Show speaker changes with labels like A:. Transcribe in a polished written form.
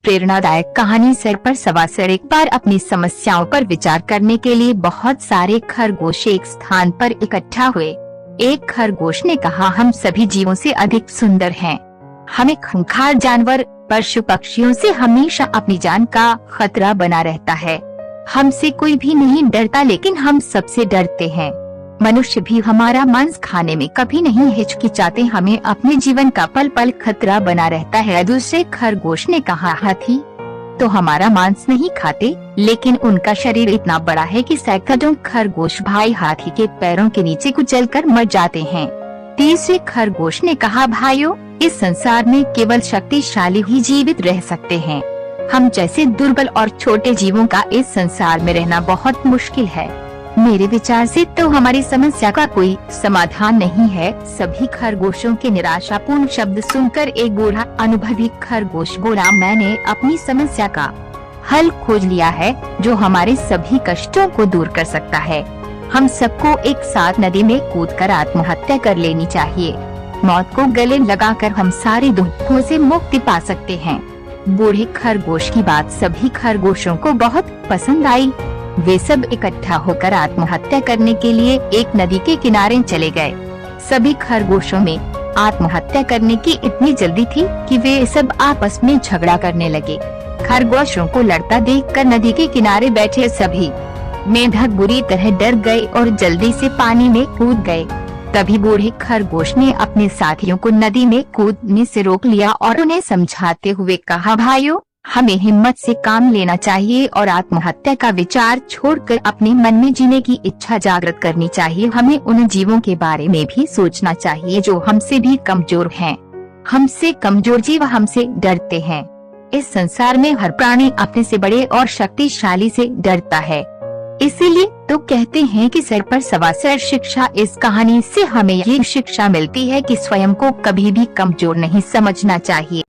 A: प्रेरणादायक कहानी। सर पर सवार एक बार अपनी समस्याओं पर विचार करने के लिए बहुत सारे खरगोश एक स्थान पर इकट्ठा हुए। एक खरगोश ने कहा, हम सभी जीवों से अधिक सुंदर हैं। हमें खूंखार जानवर, पशु पक्षियों से हमेशा अपनी जान का खतरा बना रहता है। हमसे कोई भी नहीं डरता, लेकिन हम सबसे डरते हैं। मनुष्य भी हमारा मांस खाने में कभी नहीं हिचकिचाते, हमें अपने जीवन का पल पल खतरा बना रहता है। दूसरे खरगोश ने कहा, हाथी तो हमारा मांस नहीं खाते, लेकिन उनका शरीर इतना बड़ा है कि सैकड़ों खरगोश भाई हाथी के पैरों के नीचे कुचलकर मर जाते हैं। तीसरे खरगोश ने कहा, भाइयों, इस संसार में केवल शक्तिशाली ही जीवित रह सकते हैं। हम जैसे दुर्बल और छोटे जीवों का इस संसार में रहना बहुत मुश्किल है। मेरे विचार से तो हमारी समस्या का कोई समाधान नहीं है। सभी खरगोशों के निराशापूर्ण शब्द सुनकर एक बूढ़ा अनुभवी खरगोश बोला, मैंने अपनी समस्या का हल खोज लिया है, जो हमारे सभी कष्टों को दूर कर सकता है। हम सबको एक साथ नदी में कूदकर आत्महत्या कर लेनी चाहिए। मौत को गले लगाकर हम सारे दुखों से मुक्ति पा सकते हैं। बूढ़े खरगोश की बात सभी खरगोशों को बहुत पसंद आई। वे सब इकट्ठा होकर आत्महत्या करने के लिए एक नदी के किनारे चले गए। सभी खरगोशों में आत्महत्या करने की इतनी जल्दी थी कि वे सब आपस में झगड़ा करने लगे। खरगोशों को लड़ता देखकर नदी के किनारे बैठे सभी मेंढक बुरी तरह डर गए और जल्दी से पानी में कूद गए। तभी बूढ़े खरगोश ने अपने साथियों को नदी में कूदने से रोक लिया और उन्हें समझाते हुए कहा, भाइयों, हमें हिम्मत से काम लेना चाहिए और आत्महत्या का विचार छोड़कर अपने मन में जीने की इच्छा जागृत करनी चाहिए। हमें उन जीवों के बारे में भी सोचना चाहिए जो हमसे भी कमजोर हैं। हमसे कमजोर जीव हमसे डरते हैं। इस संसार में हर प्राणी अपने से बड़े और शक्तिशाली से डरता है। इसीलिए तो कहते हैं कि सर पर सवार शिक्षा। इस कहानी से हमें ये शिक्षा मिलती है कि स्वयं को कभी भी कमजोर नहीं समझना चाहिए।